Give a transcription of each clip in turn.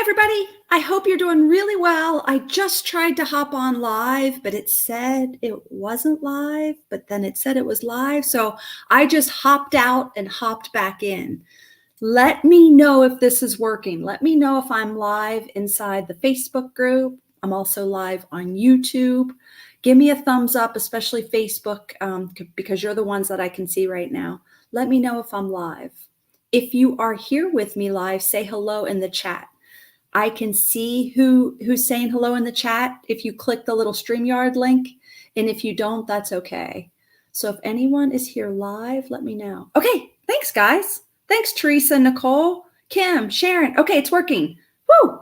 everybody. I hope you're doing really well. I just tried to hop on live, but it said it wasn't live, but then it said it was live. So I just hopped out and hopped back in. Let me know if this is working. Let me know if I'm live inside the Facebook group. I'm also live on YouTube. Give me a thumbs up, especially Facebook, because you're the ones that I can see right now. Let me know if I'm live. If you are here with me live, say hello in the chat. I can see who's saying hello in the chat if you click the little StreamYard link. And if you don't, that's okay. So if anyone is here live, let me know. Okay, thanks, guys. Thanks, Teresa, Nicole, Kim, Sharon. Okay, it's working. Woo!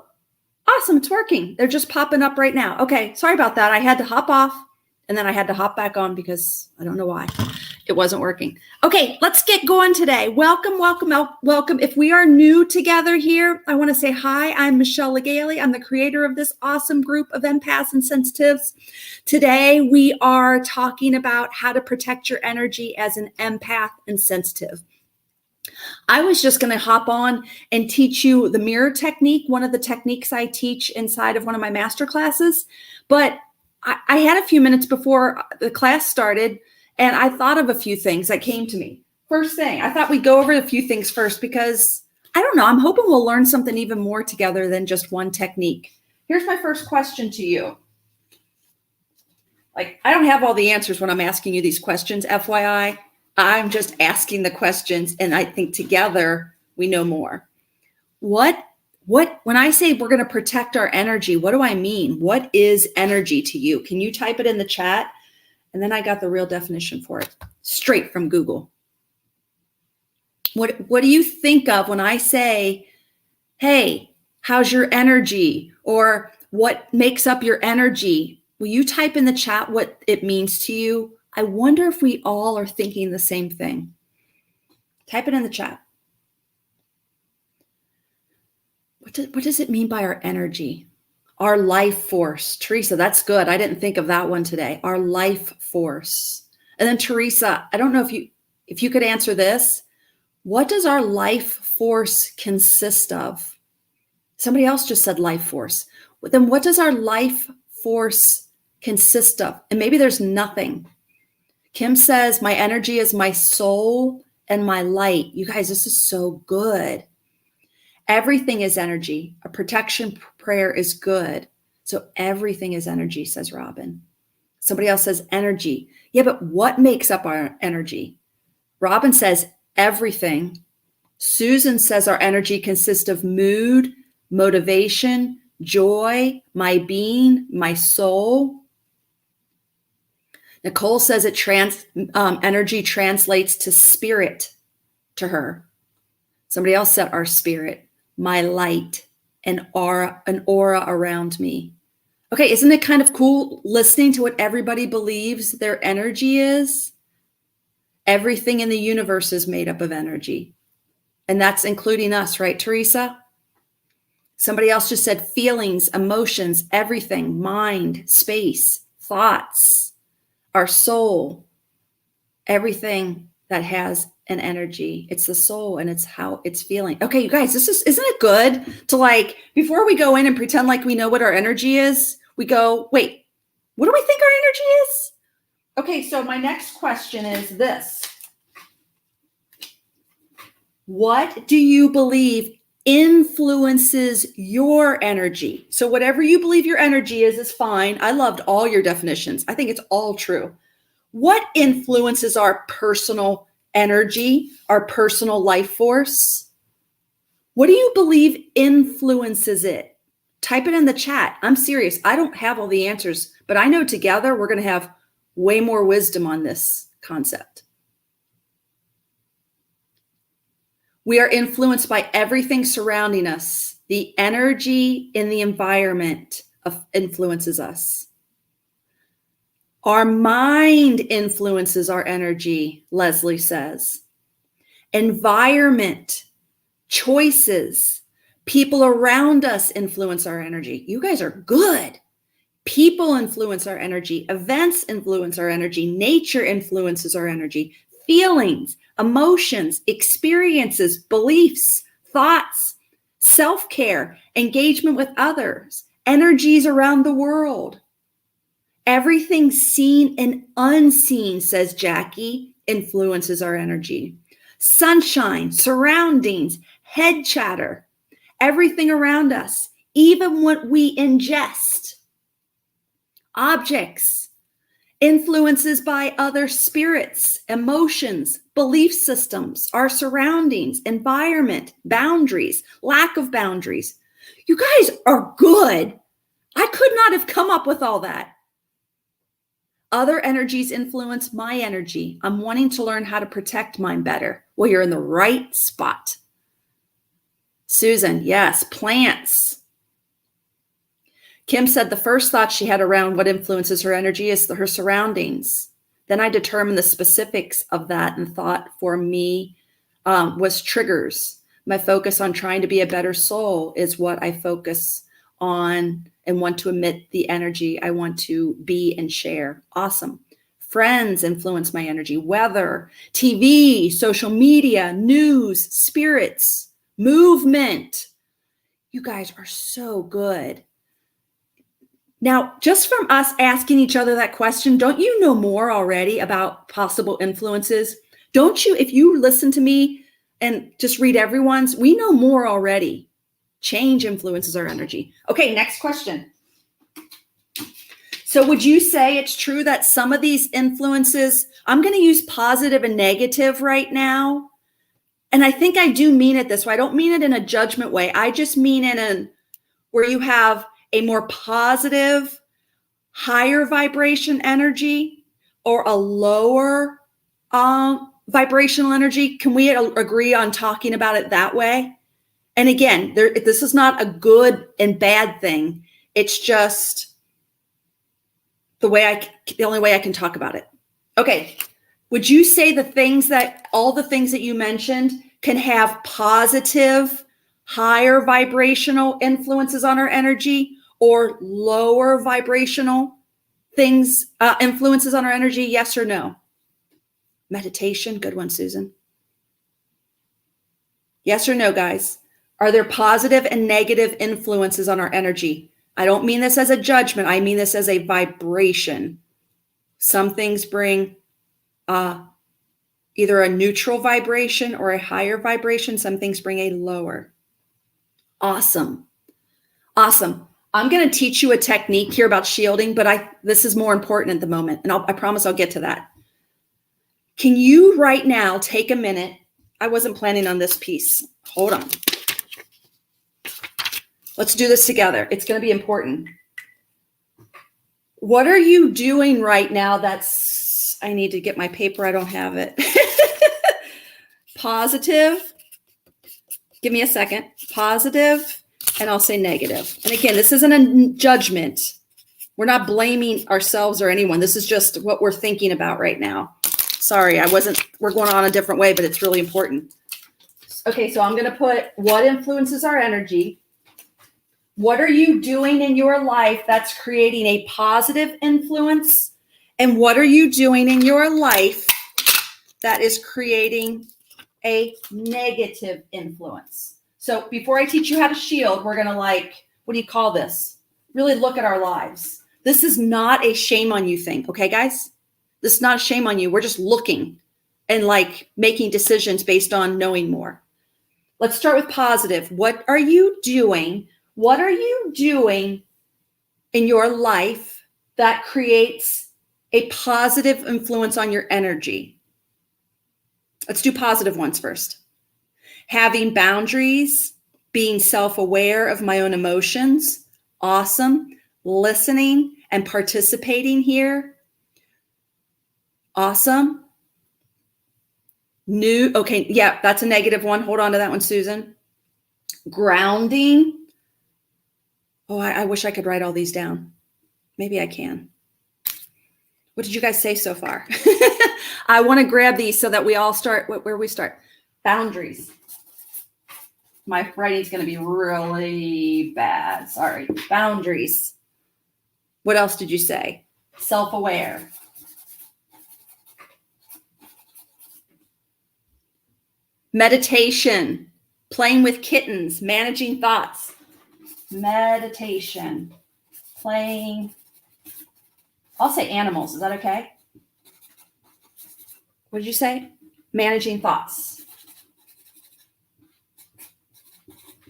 Awesome, it's working. They're just popping up right now. Okay, sorry about that. I had to hop off, and then I had to hop back on because I don't know why. It wasn't working. Okay, let's get going today. Welcome, welcome, welcome. If we are new together here, I want to say hi. I'm Michelle Legaly. I'm the creator of this awesome group of empaths and sensitives. Today, we are talking about how to protect your energy as an empath and sensitive. I was just going to hop on and teach you the mirror technique, one of the techniques I teach inside of one of my master classes. But I had a few minutes before the class started, and I thought of a few things that came to me. First thing, I thought we'd go over a few things first because, I don't know, I'm hoping we'll learn something even more together than just one technique. Here's my first question to you. Like, I don't have all the answers when I'm asking you these questions, FYI. I'm just asking the questions, and I think together we know more. When I say we're going to protect our energy, what do I mean? What is energy to you? Can you type it in the chat? And then I got the real definition for it, straight from Google. What do you think of when I say, hey, how's your energy? Or what makes up your energy? Will you type in the chat what it means to you? I wonder if we all are thinking the same thing. Type it in the chat. What does it mean by our energy? Our life force. Teresa, that's good. I didn't think of that one today. Our life force. And then Teresa, I don't know if you could answer this. What does our life force consist of? Somebody else just said life force. Then what does our life force consist of? And maybe there's nothing. Kim says, my energy is my soul and my light. You guys, this is so good. Everything is energy. A protection prayer is good. So everything is energy, says Robin. Somebody else says energy. Yeah, but what makes up our energy? Robin says everything. Susan says our energy consists of mood, motivation, joy, my being, my soul. Nicole says energy translates to spirit to her. Somebody else said our spirit, my light, an aura around me. Okay, isn't it kind of cool listening to what everybody believes their energy is? Everything in the universe is made up of energy. And that's including us, right, Teresa? Somebody else just said feelings, emotions, everything, mind, space, thoughts, our soul, everything that has an energy. It's the soul and it's how it's feeling. Okay, you guys, isn't it good to before we go in and pretend like we know what our energy is, we go, wait, what do we think our energy is? Okay, so my next question is this. What do you believe influences your energy? So whatever you believe your energy is fine. I loved all your definitions. I think it's all true. What influences our personal energy, our personal life force? What do you believe influences it? Type it in the chat. I'm serious. I don't have all the answers, but I know together we're going to have way more wisdom on this concept. We are influenced by everything surrounding us. The energy in the environment influences us. Our mind influences our energy, Leslie says. Environment, choices, people around us influence our energy. You guys are good. People influence our energy. Events influence our energy. Nature influences our energy. Feelings, emotions, experiences, beliefs, thoughts, self-care, engagement with others, energies around the world. Everything seen and unseen, says Jackie, influences our energy. Sunshine, surroundings, head chatter, everything around us, even what we ingest. Objects, influences by other spirits, emotions, belief systems, our surroundings, environment, boundaries, lack of boundaries. You guys are good. I could not have come up with all that. Other energies influence my energy. I'm wanting to learn how to protect mine better. Well, you're in the right spot. Susan, yes, plants. Kim said the first thought she had around what influences her energy is her surroundings. Then I determined the specifics of that and thought for me was triggers. My focus on trying to be a better soul is what I focus on and want to emit the energy I want to be and share. Awesome. Friends influence my energy. Weather, TV, social media, news, spirits, movement. You guys are so good. Now, just from us asking each other that question, don't you know more already about possible influences? Don't you, if you listen to me and just read everyone's, we know more already. Change influences our energy. Okay, next question. So would you say it's true that some of these influences, I'm going to use positive and negative right now. And I think I do mean it this way. I don't mean it in a judgment way. I just mean it in where you have a more positive, higher vibration energy or a lower vibrational energy. Can we agree on talking about it that way? And again, this is not a good and bad thing. It's just the only way I can talk about it. Okay. Would you say all the things that you mentioned can have positive, higher vibrational influences on our energy or lower vibrational influences on our energy? Yes or no? Meditation. Good one, Susan. Yes or no, guys? Are there positive and negative influences on our energy? I don't mean this as a judgment. I mean this as a vibration. Some things bring either a neutral vibration or a higher vibration. Some things bring a lower. Awesome. Awesome. I'm going to teach you a technique here about shielding, but this is more important at the moment. And I promise I'll get to that. Can you right now take a minute? I wasn't planning on this piece. Hold on. Let's do this together. It's going to be important. What are you doing right now I need to get my paper. I don't have it. Positive. Give me a second. Positive, and I'll say negative. And again, this isn't a judgment. We're not blaming ourselves or anyone. This is just what we're thinking about right now. Sorry, we're going on a different way, but it's really important. Okay, so I'm going to put what influences our energy. What are you doing in your life that's creating a positive influence? And what are you doing in your life that is creating a negative influence? So before I teach you how to shield, we're going to what do you call this? Really look at our lives. This is not a shame on you thing. Okay, guys? This is not a shame on you. We're just looking and making decisions based on knowing more. Let's start with positive. What are you doing? What are you doing in your life that creates a positive influence on your energy? Let's do positive ones first. Having boundaries, being self-aware of my own emotions. Awesome. Listening and participating here. Awesome. Okay, yeah, that's a negative one. Hold on to that one, Susan. Grounding. Oh, I wish I could write all these down. Maybe I can. What did you guys say so far? I want to grab these so that we all start where we start. Boundaries. My writing's going to be really bad. Sorry. Boundaries. What else did you say? Self-aware. Meditation. Playing with kittens, managing thoughts, meditation, playing. I'll say animals. Is that okay? What did you say? Managing thoughts.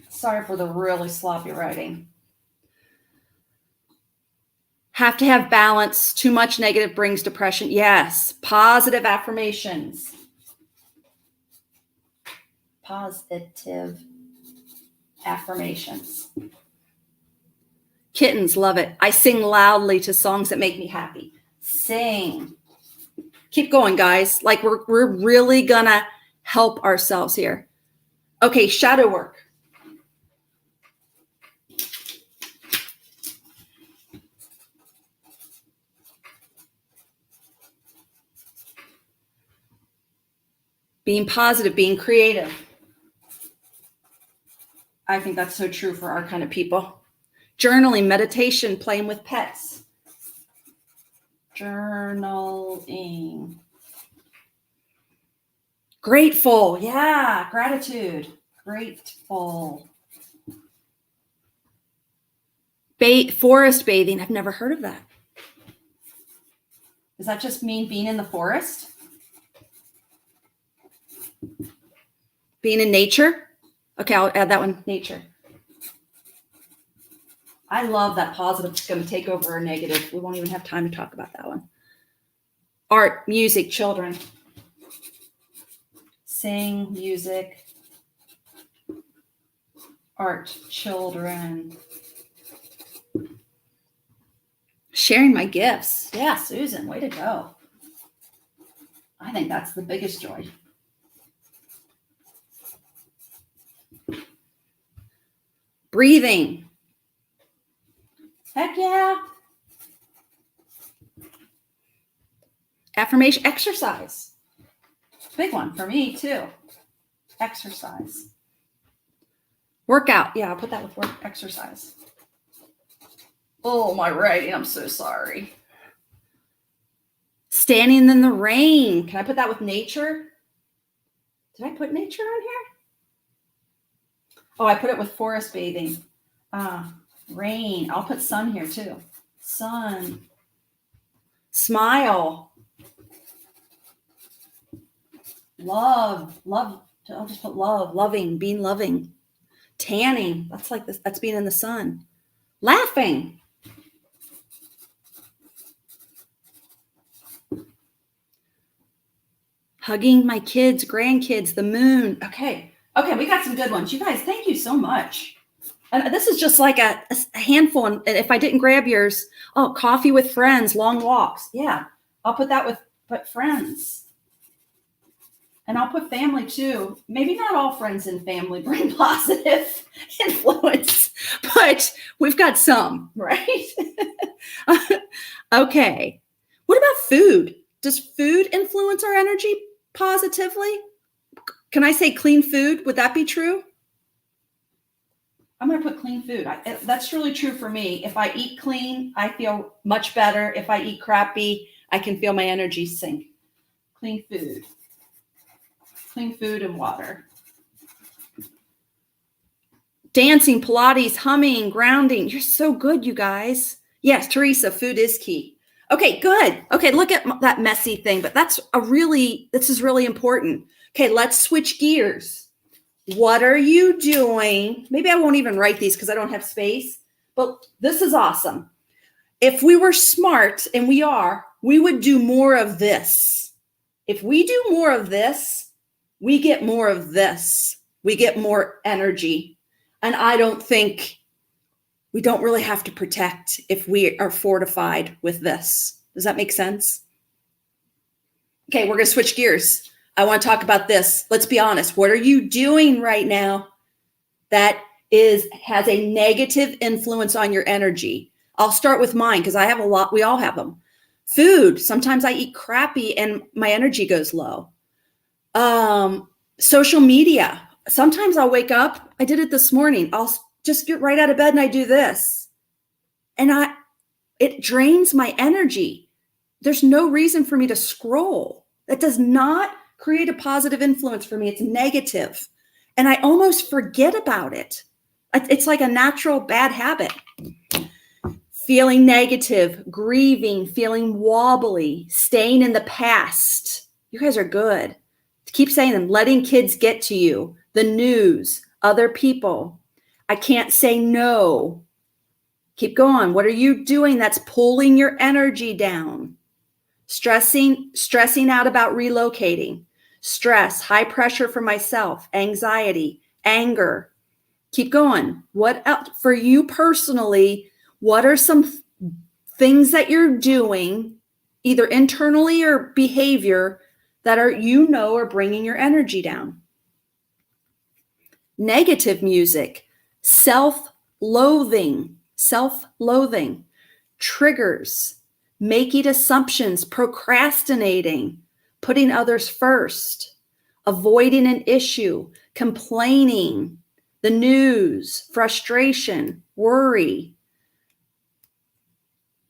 Sorry for the really sloppy writing. Have to have balance. Too much negative brings depression. Yes. Positive affirmations. Positive affirmations. Kittens, love it. I sing loudly to songs that make me happy. Sing. Keep going, guys. Like we're really gonna help ourselves here. Okay, shadow work. Being positive, being creative. I think that's so true for our kind of people. Journaling, meditation, playing with pets. Journaling. Grateful. Yeah, gratitude. Grateful. Forest bathing. I've never heard of that. Does that just mean being in the forest? Being in nature? Okay, I'll add that one, nature. I love that positive is going to take over a negative. We won't even have time to talk about that one. Art, music, children. Sing, music. Art, children. Sharing my gifts. Yeah, Susan, way to go. I think that's the biggest joy. Breathing. Heck yeah. Affirmation, exercise. Big one for me too. Exercise. Workout. Yeah, I'll put that with work, exercise. Oh, my writing. I'm so sorry. Standing in the rain. Can I put that with nature? Did I put nature on here? Oh, I put it with forest bathing. Rain. I'll put sun here too. Sun. Smile. Love. Love. I'll just put love. Loving. Being loving. Tanning. That's like this. That's being in the sun. Laughing. Hugging my kids, grandkids, the moon. Okay, we got some good ones. You guys, thank you so much. And this is just like a handful. And if I didn't grab yours, coffee with friends, long walks. Yeah, I'll put that with friends. And I'll put family too. Maybe not all friends and family bring positive influence, but we've got some, right? Okay. What about food? Does food influence our energy positively? Can I say clean food? Would that be true? I'm going to put clean food. That's really true for me. If I eat clean, I feel much better. If I eat crappy, I can feel my energy sink. Clean food. Clean food and water. Dancing, Pilates, humming, grounding. You're so good, you guys. Yes, Teresa, food is key. Okay, good. Okay, look at that messy thing, but this is really important. Okay, let's switch gears. What are you doing? Maybe I won't even write these because I don't have space, but this is awesome. If we were smart, and we are, we would do more of this. If we do more of this, we get more of this. We get more energy. And I don't think we don't really have to protect if we are fortified with this. Does that make sense? Okay, we're going to switch gears. I want to talk about this. Let's be honest. What are you doing right now that has a negative influence on your energy? I'll start with mine because I have a lot. We all have them. Food. Sometimes I eat crappy and my energy goes low. Social media. Sometimes I'll wake up. I did it this morning. I'll just get right out of bed and I do this. And it drains my energy. There's no reason for me to scroll. That does not create a positive influence for me. It's negative. And I almost forget about it. It's like a natural bad habit. Feeling negative, grieving, feeling wobbly, staying in the past. You guys are good. Keep saying them. Letting kids get to you, the news, other people. I can't say no. Keep going. What are you doing that's pulling your energy down? Stressing out about relocating. Stress, high pressure for myself, anxiety, anger. Keep going. What else for you personally? What are some things that you're doing, either internally or behavior, that are bringing your energy down? Negative music, self-loathing, triggers, making assumptions, procrastinating, putting others first, avoiding an issue, complaining, the news, frustration, worry,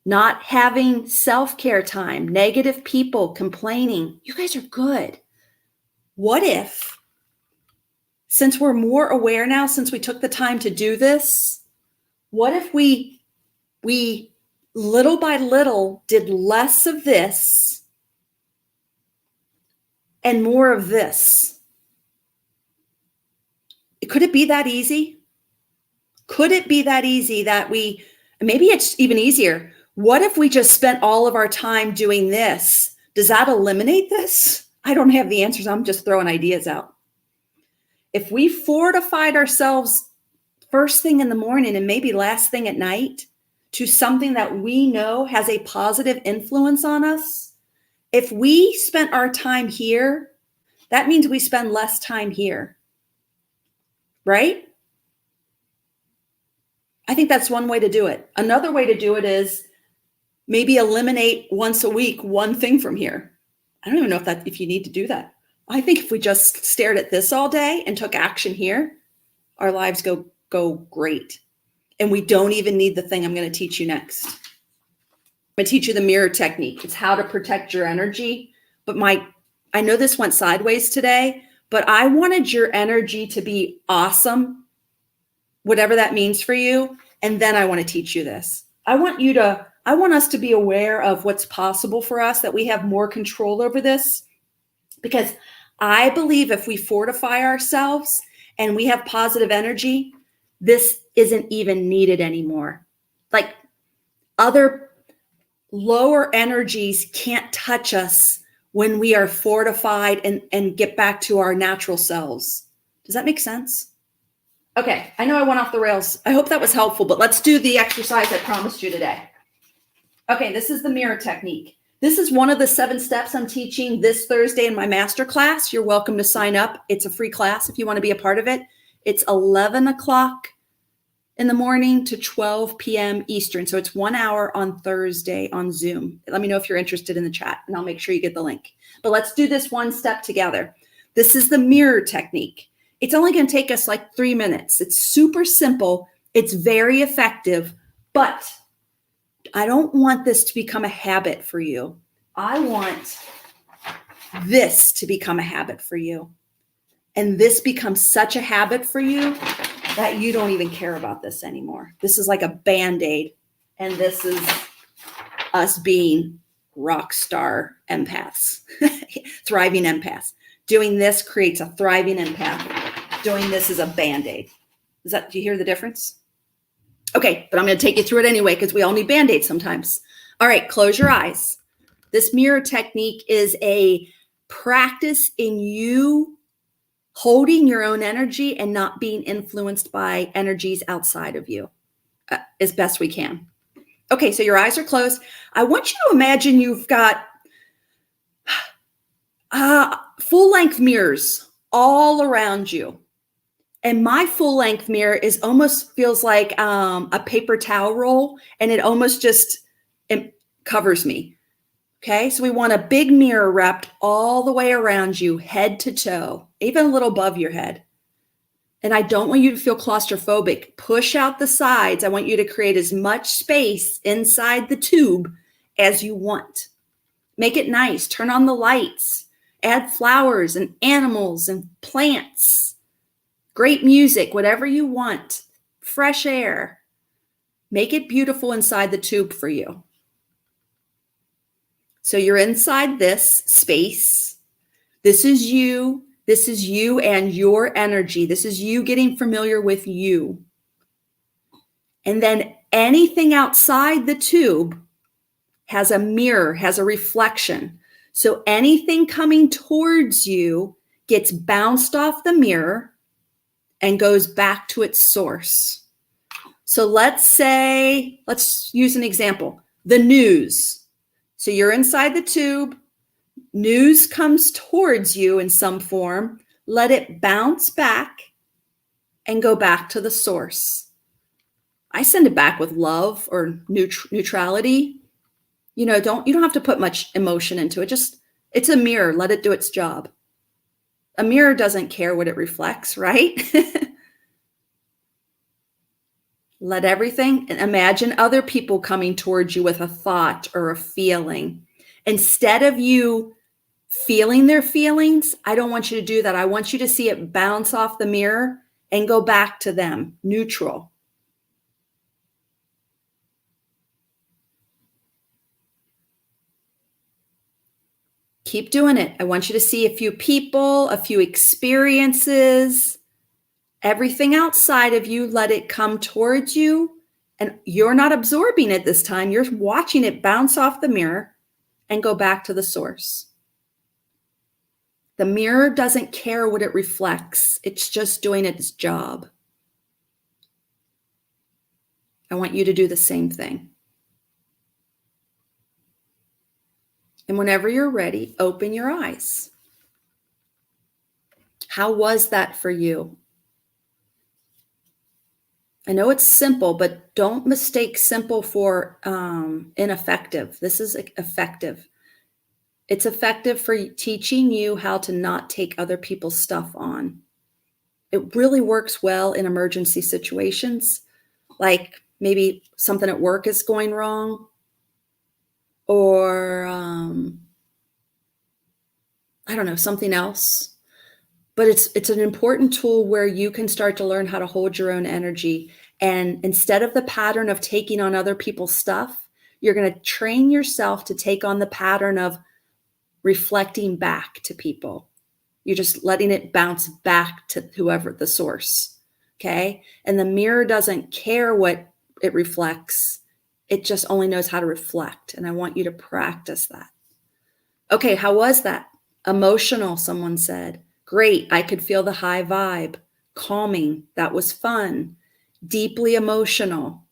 not having self-care time, negative people, complaining. You guys are good. What if, since we're more aware now, since we took the time to do this, what if we little by little did less of this and more of this? Could it be that easy? Could it be that easy that maybe it's even easier. What if we just spent all of our time doing this? Does that eliminate this? I don't have the answers. I'm just throwing ideas out. If we fortified ourselves first thing in the morning and maybe last thing at night to something that we know has a positive influence on us, if we spent our time here, that means we spend less time here, right? I think that's one way to do it. Another way to do it is maybe eliminate once a week one thing from here. I don't even know if you need to do that. I think if we just stared at this all day and took action here, our lives go great. And we don't even need the thing I'm going to teach you next. I'm going to teach you the mirror technique. It's how to protect your energy. But I know this went sideways today, but I wanted your energy to be awesome, whatever that means for you. And then I want to teach you this. I want us to be aware of what's possible for us, that we have more control over this, because I believe if we fortify ourselves and we have positive energy, this isn't even needed anymore. Like, other lower energies can't touch us when we are fortified and get back to our natural selves. Does that make sense? Okay, I know I went off the rails. I hope that was helpful, but let's do the exercise I promised you today. Okay, this is the mirror technique. This is one of the 7 steps I'm teaching this Thursday in my master class. You're welcome to sign up. It's a free class if you want to be a part of it. It's 11 o'clock in the morning to 12 p.m. Eastern. So it's 1 hour on Thursday on Zoom. Let me know if you're interested in the chat, and I'll make sure you get the link. But let's do this one step together. This is the mirror technique. It's only going to take us like 3 minutes. It's super simple. It's very effective, but I don't want this to become a habit for you. I want this to become a habit for you. And this becomes such a habit for you that you don't even care about this anymore. This is like a Band-Aid. And this is us being rock star empaths, thriving empaths. Doing this creates a thriving empath. Doing this is a Band-Aid. Do you hear the difference? Okay, but I'm going to take you through it anyway, because we all need Band-Aids sometimes. All right, close your eyes. This mirror technique is a practice in you holding your own energy and not being influenced by energies outside of you as best we can. Okay, so your eyes are closed. I want you to imagine you've got full-length mirrors all around you. And my full-length mirror almost feels like a paper towel roll, and it almost just covers me. Okay, so we want a big mirror wrapped all the way around you, head to toe, even a little above your head. And I don't want you to feel claustrophobic. Push out the sides. I want you to create as much space inside the tube as you want. Make it nice. Turn on the lights. Add flowers and animals and plants. great music, whatever you want, fresh air. Make it beautiful inside the tube for you. So you're inside this space. This is you. This is you and your energy. This is you getting familiar with you. And then anything outside the tube has a mirror, has a reflection. So anything coming towards you gets bounced off the mirror and goes back to its source. So let's use an example, the news. So you're inside the tube, news comes towards you in some form, let it bounce back and go back to the source. I send it back with love or neutrality. You don't have to put much emotion into it. It's a mirror, let it do its job. A mirror doesn't care what it reflects, right? Let everything, and imagine other people coming towards you with a thought or a feeling. Instead of you feeling their feelings, I don't want you to do that. I want you to see it bounce off the mirror and go back to them, neutral. Keep doing it. I want you to see a few people, a few experiences. Everything outside of you, let it come towards you. And you're not absorbing it this time. You're watching it bounce off the mirror and go back to the source. The mirror doesn't care what it reflects. It's just doing its job. I want you to do the same thing. And whenever you're ready, open your eyes. How was that for you? I know it's simple, but don't mistake simple for ineffective. This is effective. It's effective for teaching you how to not take other people's stuff on. It really works well in emergency situations, like maybe something at work is going wrong, or I don't know, something else. But it's an important tool where you can start to learn how to hold your own energy. And instead of the pattern of taking on other people's stuff, you're going to train yourself to take on the pattern of reflecting back to people. You're just letting it bounce back to whoever the source. Okay. And the mirror doesn't care what it reflects. It just only knows how to reflect. And I want you to practice that. Okay. How was that? Emotional, someone said. Great. I could feel the high vibe. Calming. That was fun. Deeply emotional.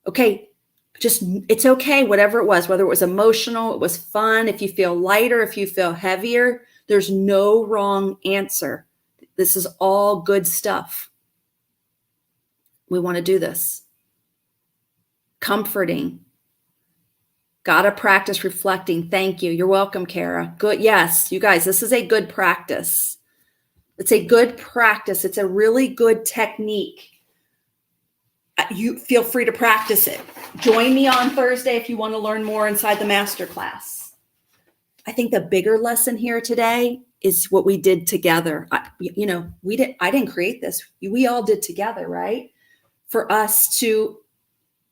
Okay. It's okay. Whatever it was, whether it was emotional, it was fun. If you feel lighter, if you feel heavier, there's no wrong answer. This is all good stuff. We want to do this. Comforting. Gotta practice reflecting. Thank you. You're welcome, Kara. Good. Yes, you guys, this is a good practice. It's a good practice. It's a really good technique. You feel free to practice it. Join me on Thursday if you want to learn more inside the masterclass. I think the bigger lesson here today is what we did together. I didn't create this. We all did together, right? For us to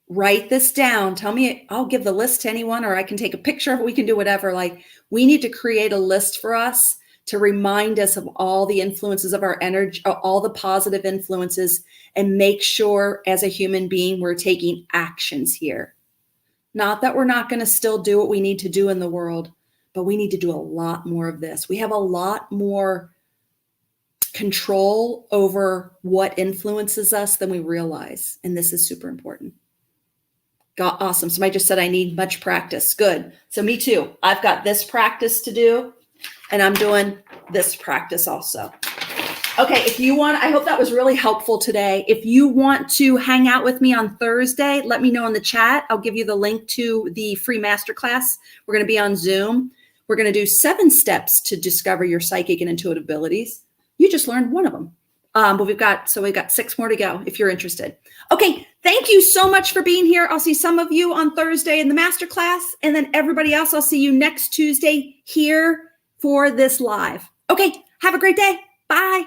write this down. Tell me, I'll give the list to anyone, or I can take a picture of it. We can do whatever. Like, we need to create a list for us to remind us of all the influences of our energy, all the positive influences, and make sure as a human being, we're taking actions here. Not that we're not going to still do what we need to do in the world, but we need to do a lot more of this. We have a lot more control over what influences us than we realize. And this is super important. God, awesome. Somebody just said I need much practice. Good. So me too. I've got this practice to do, and I'm doing this practice also. Okay. If you want, I hope that was really helpful today. If you want to hang out with me on Thursday, let me know in the chat. I'll give you the link to the free masterclass. We're going to be on Zoom. We're going to do 7 steps to discover your psychic and intuitive abilities. You just learned one of them. But we've got 6 more to go if you're interested. Okay. Thank you so much for being here. I'll see some of you on Thursday in the masterclass, and then everybody else, I'll see you next Tuesday here for this live. Okay. Have a great day. Bye.